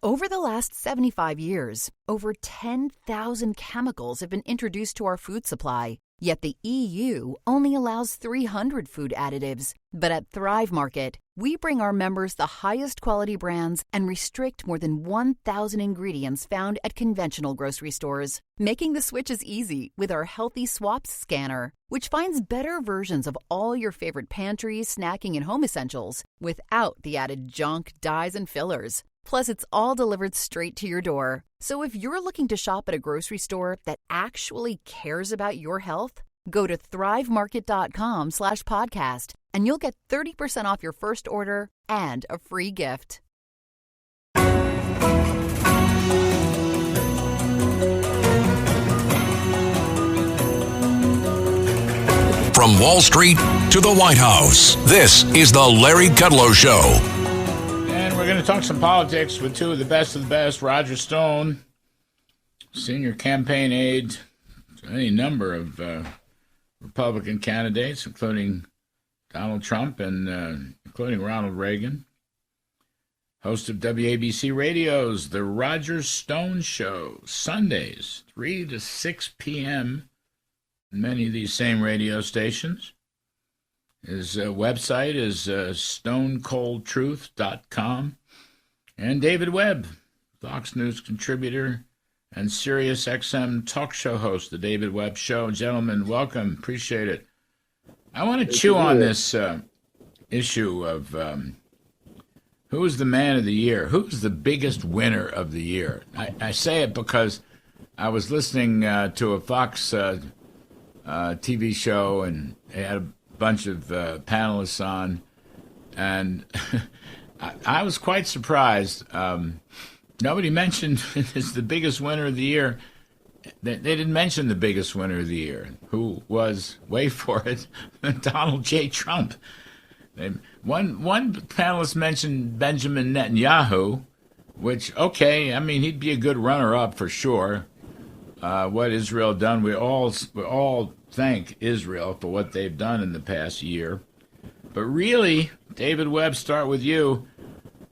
Over the last 75 years, over 10,000 chemicals have been introduced to our food supply. Yet the EU only allows 300 food additives. But at Thrive Market, we bring our members the highest quality brands and restrict more than 1,000 ingredients found at conventional grocery stores, making the switch is easy with our Healthy Swaps scanner, which finds better versions of all your favorite pantry, snacking, and home essentials without the added junk, dyes, and fillers. Plus, it's all delivered straight to your door. So if you're looking to shop at a grocery store that actually cares about your health, go to thrivemarket.com/podcast and you'll get 30% off your first order and a free gift. From Wall Street to the White House, this is the Larry Kudlow Show. We're going to talk some politics with two of the best. Roger Stone, senior campaign aide to any number of Republican candidates, including Donald Trump and including Ronald Reagan. Host of WABC Radio's The Roger Stone Show, Sundays, 3 to 6 p.m. Many of these same radio stations. His website is stonecoldtruth.com. And David Webb, Fox News contributor and Sirius XM talk show host, The David Webb Show. Gentlemen, welcome. Appreciate it. I want to chew on this issue of who is the man of the year? Who's the biggest winner of the year? I say it because I was listening to a Fox TV show, and they had a bunch of panelists on, and I was quite surprised. Nobody mentioned it's the biggest winner of the year. They didn't mention the biggest winner of the year, who was, wait for it, Donald J. Trump. One panelist mentioned Benjamin Netanyahu, which, okay, I mean, he'd be a good runner-up for sure. What Israel done, we all thank Israel for what they've done in the past year. But really, David Webb, start with you.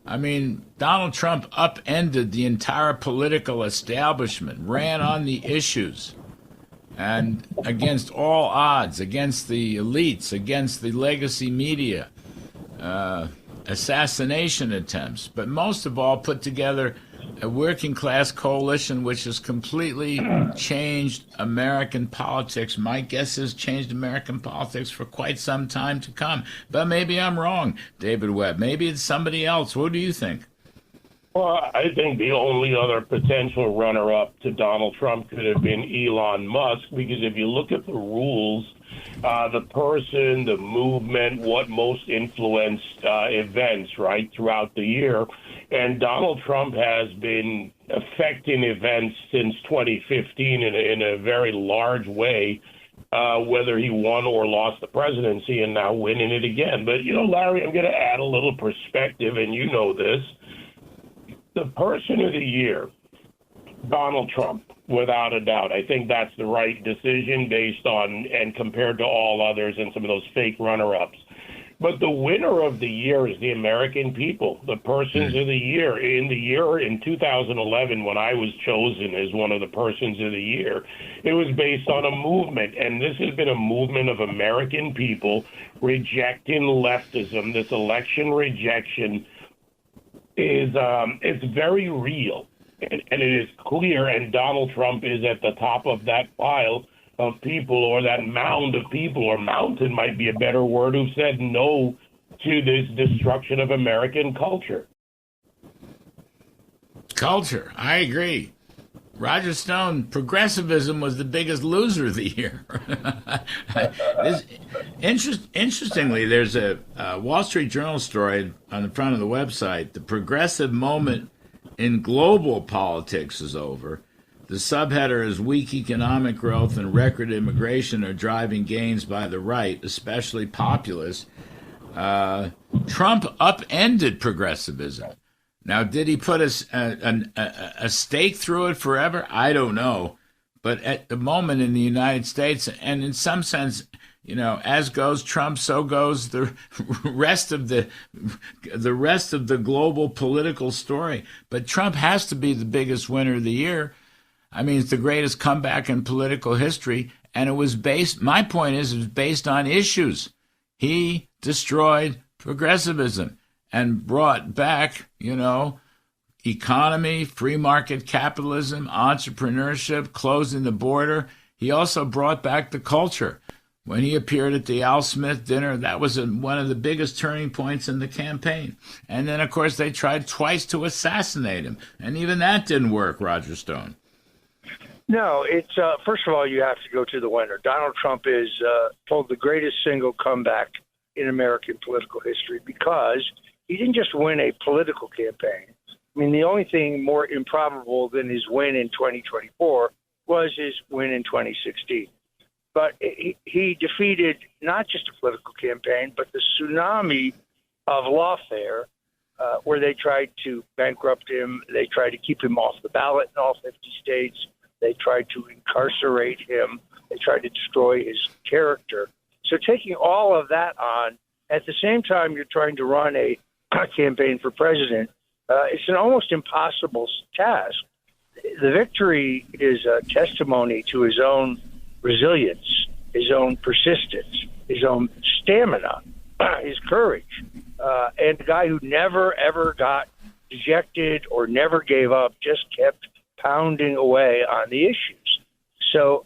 I mean, Donald Trump upended the entire political establishment, ran on the issues, and against all odds, against the elites, against the legacy media, assassination attempts, but most of all put together a working-class coalition which has completely changed American politics. My guess is changed American politics for quite some time to come. But maybe I'm wrong, David Webb. Maybe it's somebody else. What do you think? Well, I think the only other potential runner-up to Donald Trump could have been Elon Musk, because if you look at the rules, the person, the movement, what most influenced events, right, throughout the year. And Donald Trump has been affecting events since 2015 in a very large way, whether he won or lost the presidency, and now winning it again. But, you know, Larry, I'm going to add a little perspective, and you know this. The person of the year, Donald Trump, without a doubt. I think that's the right decision based on and compared to all others and some of those fake runner-ups. But the winner of the year is the American people, the persons of the year. In 2011, when I was chosen as one of the persons of the year, it was based on a movement. And this has been a movement of American people rejecting leftism. This election rejection is it's very real. And it is clear, and Donald Trump is at the top of that pile of people, or that mound of people, or mountain might be a better word, who said no to this destruction of American culture. Culture, I agree. Roger Stone, progressivism was the biggest loser of the year. Interestingly, there's a Wall Street Journal story on the front of the website. The progressive moment in global politics is over. The subheader is weak economic growth and record immigration are driving gains by the right, especially populists. Trump upended progressivism. Now, did he put a stake through it forever? I don't know. But at the moment in the United States, and in some sense, as goes Trump, so goes the rest of the global political story. But Trump has to be the biggest winner of the year. I mean, it's the greatest comeback in political history, and it was based. My point is, it was based on issues. He destroyed progressivism and brought back, economy, free market capitalism, entrepreneurship, closing the border. He also brought back the culture. When he appeared at the Al Smith dinner, that was one of the biggest turning points in the campaign. And then, of course, they tried twice to assassinate him. And even that didn't work, Roger Stone. No, it's first of all, you have to go to the winner. Donald Trump is pulled the greatest single comeback in American political history because he didn't just win a political campaign. I mean, the only thing more improbable than his win in 2024 was his win in 2016. But he defeated not just a political campaign, but the tsunami of lawfare where they tried to bankrupt him. They tried to keep him off the ballot in all 50 states. They tried to incarcerate him. They tried to destroy his character. So taking all of that on, at the same time you're trying to run a campaign for president, it's an almost impossible task. The victory is a testimony to his own resilience, his own persistence, his own stamina, his courage, and a guy who never, ever got dejected or never gave up, just kept pounding away on the issues. So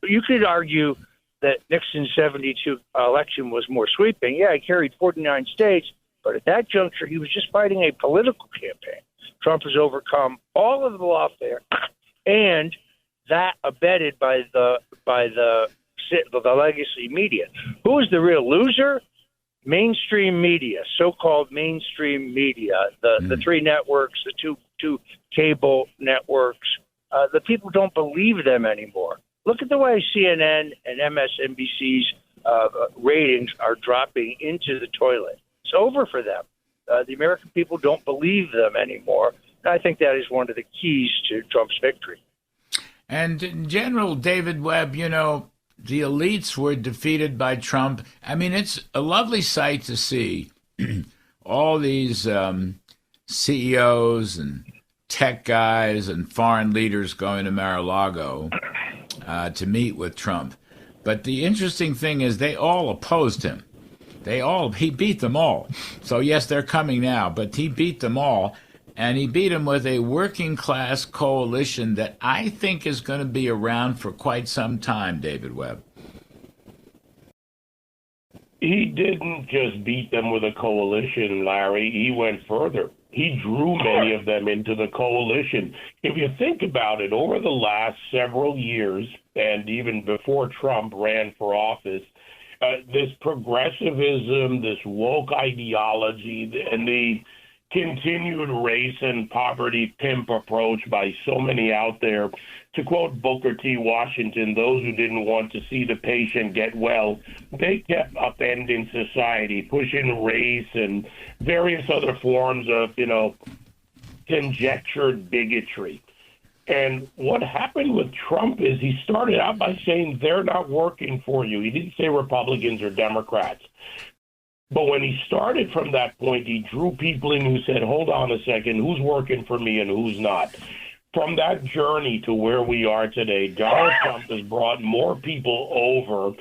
you could argue that Nixon's 72 election was more sweeping. Yeah, he carried 49 states, but at that juncture, he was just fighting a political campaign. Trump has overcome all of the lawfare, and that abetted by the legacy media. Who is the real loser? Mainstream media, so-called mainstream media, the three networks, the two cable networks. The people don't believe them anymore. Look at the way CNN and MSNBC's ratings are dropping into the toilet. It's over for them. The American people don't believe them anymore. And I think that is one of the keys to Trump's victory. And General David Webb, the elites were defeated by Trump. I mean, it's a lovely sight to see all these CEOs and tech guys and foreign leaders going to Mar-a-Lago to meet with Trump. But the interesting thing is they all opposed him. He beat them all. So yes, they're coming now, but he beat them all. And he beat them with a working class coalition that I think is going to be around for quite some time, David Webb. He didn't just beat them with a coalition, Larry. He went further. He drew many of them into the coalition. If you think about it, over the last several years, and even before Trump ran for office, this progressivism, this woke ideology, and the continued race and poverty pimp approach by so many out there, to quote Booker T. Washington, those who didn't want to see the patient get well, they kept upending society, pushing race and various other forms of, conjectured bigotry. And what happened with Trump is he started out by saying they're not working for you. He didn't say Republicans or Democrats. But when he started from that point, he drew people in who said, hold on a second, who's working for me and who's not? From that journey to where we are today, Donald Trump has brought more people over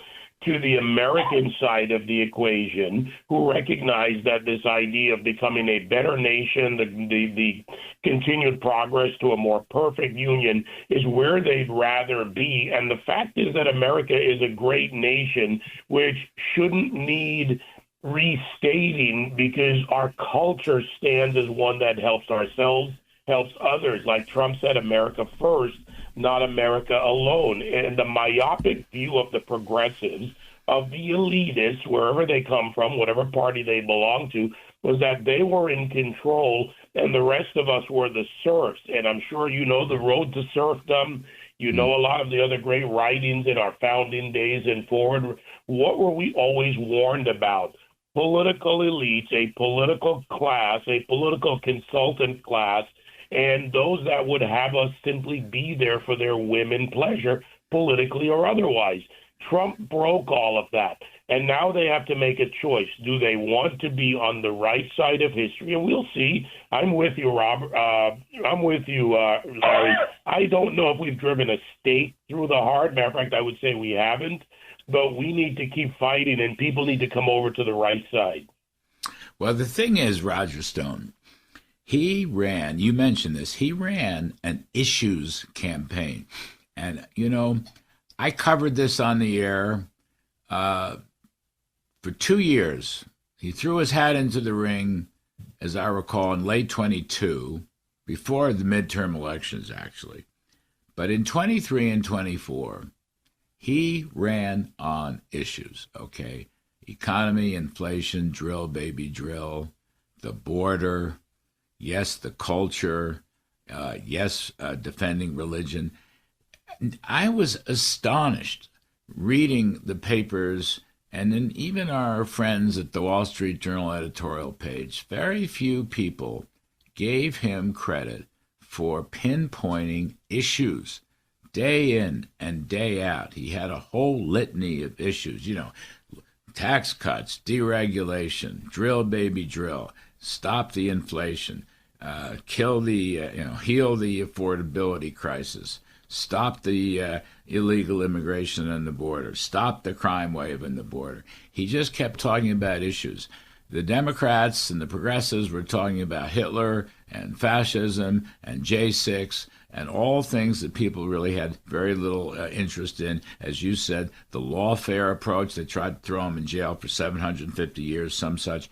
to the American side of the equation who recognize that this idea of becoming a better nation, the continued progress to a more perfect union is where they'd rather be. And the fact is that America is a great nation which shouldn't need restating because our culture stands as one that helps ourselves, helps others. Like Trump said, America first, not America alone. And the myopic view of the progressives, of the elitists, wherever they come from, whatever party they belong to, was that they were in control and the rest of us were the serfs. And I'm sure you know the road to serfdom. You know a lot of the other great writings in our founding days and forward. What were we always warned about? Political elites, a political class, a political consultant class, and those that would have us simply be there for their whim and pleasure, politically or otherwise. Trump broke all of that. And now they have to make a choice. Do they want to be on the right side of history? And we'll see. I'm with you, Robert. I'm with you, Larry. I don't know if we've driven a stake through the heart. Matter of fact, I would say we haven't. But we need to keep fighting, and people need to come over to the right side. Well, the thing is, Roger Stone, he ran, you mentioned this, he ran an issues campaign. And, you know, I covered this on the air for 2 years. He threw his hat into the ring, as I recall, in late 22, before the midterm elections, actually. But in 23 and 24, he ran on issues, okay? Economy, inflation, drill, baby, drill, the border, yes, the culture, yes, defending religion. I was astonished reading the papers and then even our friends at the Wall Street Journal editorial page. Very few people gave him credit for pinpointing issues day in and day out. He had a whole litany of issues, you know, tax cuts, deregulation, drill, baby, drill, stop the inflation, heal the affordability crisis, stop the illegal immigration on the border, stop the crime wave on the border. He just kept talking about issues. The Democrats and the progressives were talking about Hitler and fascism and J6 and all things that people really had very little interest in. As you said, the lawfare approach, they tried to throw him in jail for 750 years, some such.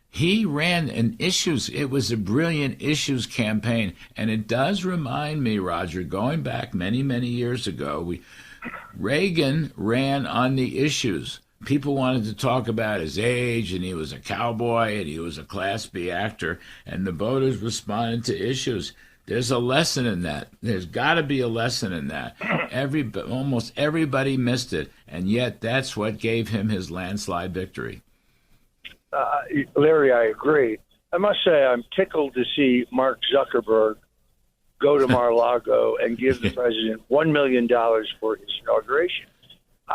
He ran an issues. It was a brilliant issues campaign. And it does remind me, Roger, going back many, many years ago, Reagan ran on the issues. People wanted to talk about his age, and he was a cowboy, and he was a Class B actor, and the voters responded to issues. There's a lesson in that. There's got to be a lesson in that. Almost everybody missed it, and yet that's what gave him his landslide victory. Larry, I agree. I must say I'm tickled to see Mark Zuckerberg go to Mar-a-Lago and give the president $1 million for his inauguration.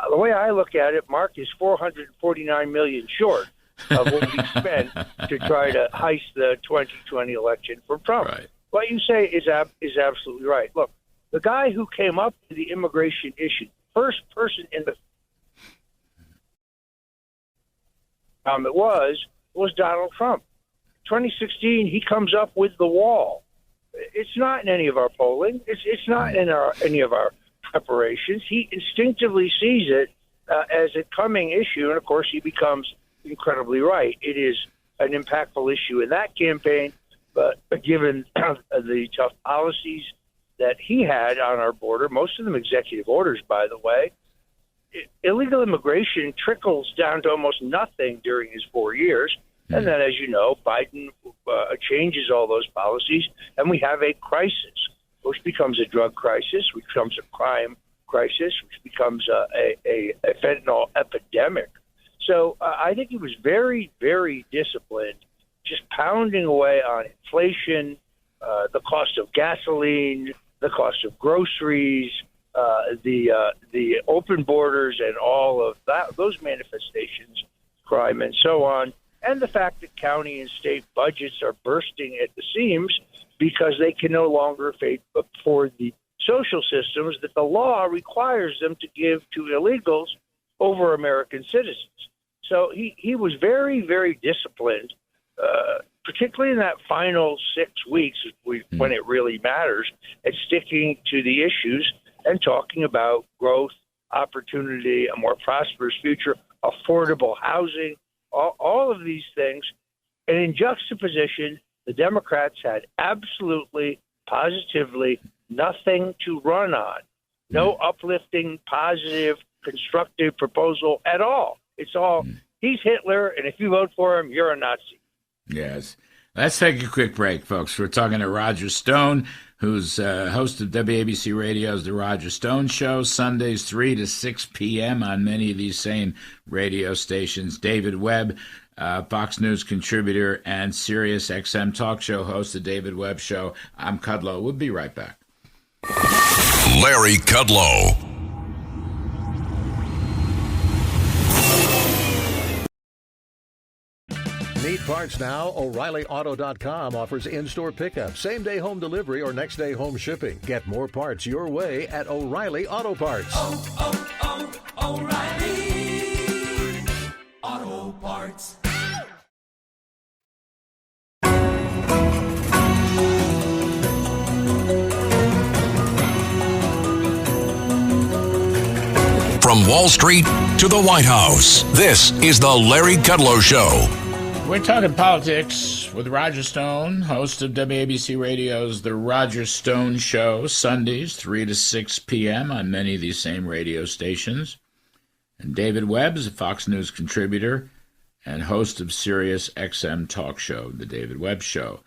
The way I look at it, Mark is $449 million short of what he spent to try to heist the 2020 election from Trump. Right. What you say is absolutely right. Look, the guy who came up with the immigration issue, first person in the it was Donald Trump. 2016, he comes up with the wall. It's not in any of our polling. It's not in any of our preparations. He instinctively sees it as a coming issue, and of course he becomes incredibly right. It is an impactful issue in that campaign, but given the tough policies that he had on our border, most of them executive orders, by the way, illegal immigration trickles down to almost nothing during his 4 years. And then, as you know, Biden changes all those policies, and we have a crisis, which becomes a drug crisis, which becomes a crime crisis, which becomes a fentanyl epidemic. So I think he was very, very disciplined, just pounding away on inflation, the cost of gasoline, the cost of groceries, the open borders and all of that, those manifestations, crime and so on, and the fact that county and state budgets are bursting at the seams because they can no longer afford the social systems that the law requires them to give to illegals over American citizens. So he was very, very disciplined, particularly in that final 6 weeks when it really matters, at sticking to the issues and talking about growth, opportunity, a more prosperous future, affordable housing, all of these things. And in juxtaposition, the Democrats had absolutely, positively nothing to run on. No uplifting, positive, constructive proposal at all. It's all, he's Hitler, and if you vote for him, you're a Nazi. Yes. Let's take a quick break, folks. We're talking to Roger Stone, who's host of WABC Radio's The Roger Stone Show, Sundays 3 to 6 p.m. on many of these same radio stations. David Webb, Fox News contributor and Sirius XM talk show host, The David Webb Show. I'm Kudlow. We'll be right back. Larry Kudlow. parts now, O'ReillyAuto.com offers in-store pickup, same-day home delivery, or next-day home shipping. Get more parts your way at O'Reilly Auto Parts. O'Reilly Auto Parts. From Wall Street to the White House, this is the Larry Kudlow Show. We're talking politics with Roger Stone, host of WABC Radio's The Roger Stone Show, Sundays, 3 to 6 p.m. on many of these same radio stations. And David Webb is a Fox News contributor and host of Sirius XM talk show, The David Webb Show.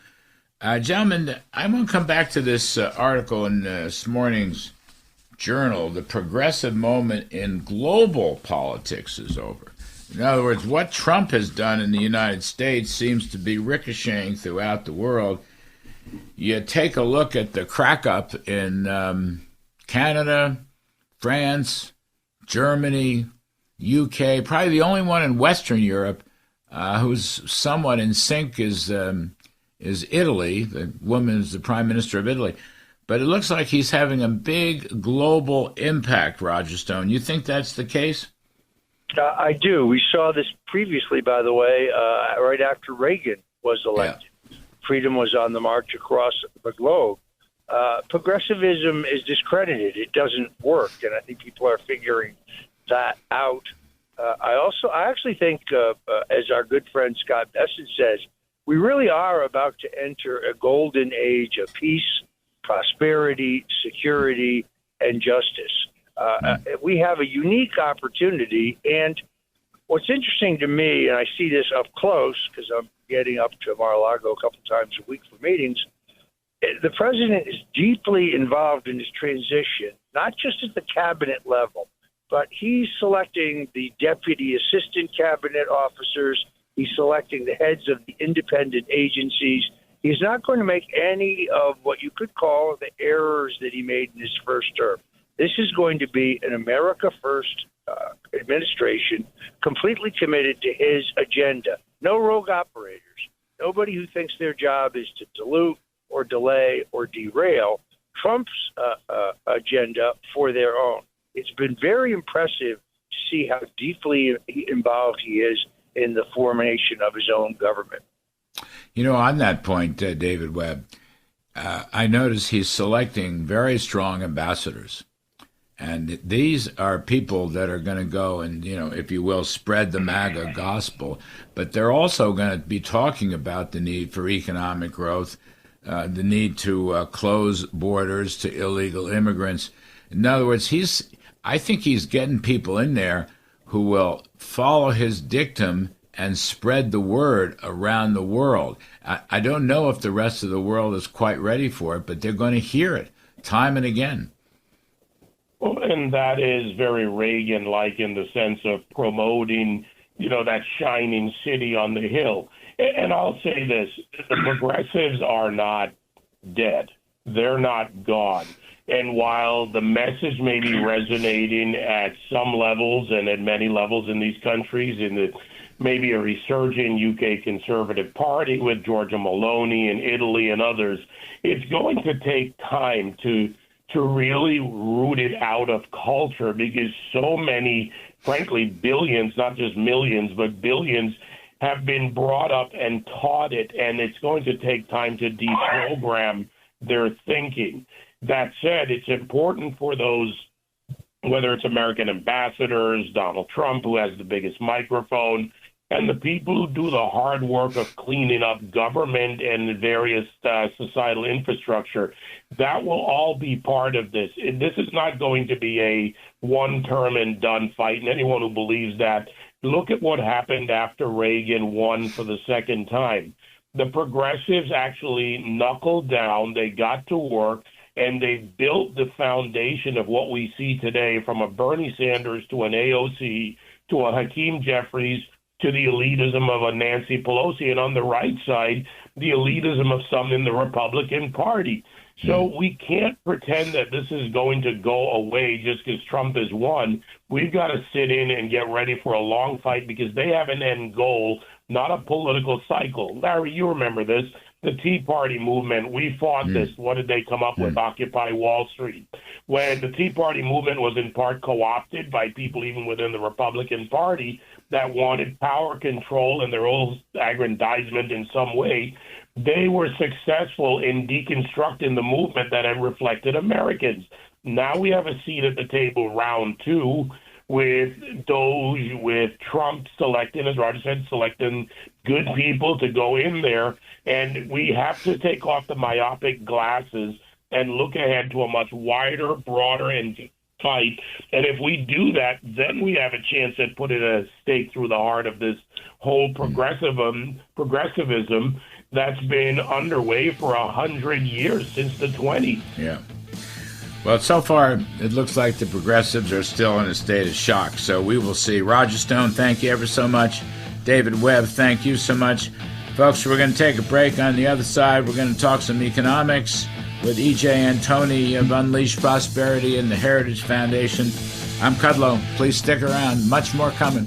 Gentlemen, I'm going to come back to this article in this morning's Journal. The progressive moment in global politics is over. In other words, what Trump has done in the United States seems to be ricocheting throughout the world. You take a look at the crack-up in Canada, France, Germany, UK. Probably the only one in Western Europe who's somewhat in sync is Italy. The woman is the prime minister of Italy. But it looks like he's having a big global impact, Roger Stone. You think that's the case? I do. We saw this previously, by the way, right after Reagan was elected. Yeah. Freedom was on the march across the globe. Progressivism is discredited. It doesn't work, and I think people are figuring that out. I actually think, as our good friend Scott Besson says, we really are about to enter a golden age of peace, prosperity, security, and justice. We have a unique opportunity, and what's interesting to me, and I see this up close because I'm getting up to Mar-a-Lago a couple times a week for meetings, the president is deeply involved in this transition, not just at the cabinet level, but he's selecting the deputy assistant cabinet officers. He's selecting the heads of the independent agencies. He's not going to make any of what you could call the errors that he made in his first term. This is going to be an America First administration, completely committed to his agenda. No rogue operators. Nobody who thinks their job is to dilute or delay or derail Trump's agenda for their own. It's been very impressive to see how deeply involved he is in the formation of his own government. You know, on that point, David Webb, I notice he's selecting very strong ambassadors. And these are people that are going to go and, you know, if you will, spread the MAGA gospel. But they're also going to be talking about the need for economic growth, the need to close borders to illegal immigrants. In other words, I think he's getting people in there who will follow his dictum and spread the word around the world. I don't know if the rest of the world is quite ready for it, but they're going to hear it time and again. Well, and that is very Reagan-like in the sense of promoting, you know, that shining city on the hill. And I'll say this, the progressives are not dead. They're not gone. And while the message may be resonating at some levels and at many levels in these countries, in the maybe a resurgent UK Conservative Party with Giorgia Meloni and Italy and others, it's going to take time to really root it out of culture, because so many, frankly, billions, not just millions, but billions have been brought up and taught it, and it's going to take time to deprogram their thinking. That said, it's important for those, whether it's American ambassadors, Donald Trump, who has the biggest microphone, and the people who do the hard work of cleaning up government and various societal infrastructure, that will all be part of this. And this is not going to be a one-term and done fight. And anyone who believes that, look at what happened after Reagan won for the second time. The progressives actually knuckled down. They got to work, and they built the foundation of what we see today, from a Bernie Sanders to an AOC to a Hakeem Jeffries to the elitism of a Nancy Pelosi, and on the right side, the elitism of some in the Republican Party. So we can't pretend that this is going to go away just because Trump has won. We've got to sit in and get ready for a long fight, because they have an end goal not a political cycle. Larry, you remember this. The Tea Party movement, we fought this. What did they come up with? Occupy Wall Street. When the Tea Party movement was in part co-opted by people even within the Republican Party that wanted power control and their own aggrandizement in some way, they were successful in deconstructing the movement that had reflected Americans. Now we have a seat at the table, round two, with Doge, with Trump selecting, as Roger said, selecting good people to go in there. And we have to take off the myopic glasses and look ahead to a much wider, broader, and fight. And if we do that, then we have a chance at putting a stake through the heart of this whole progressivism that's been underway for 100 years, since the 20s. Yeah. Well, so far, it looks like the progressives are still in a state of shock, so we will see. Roger Stone, thank you ever so much. David Webb, thank you so much. Folks, we're going to take a break. On the other side, we're going to talk some economics with E.J. Antoni of Unleash Prosperity and the Heritage Foundation. I'm Kudlow. Please stick around. Much more coming.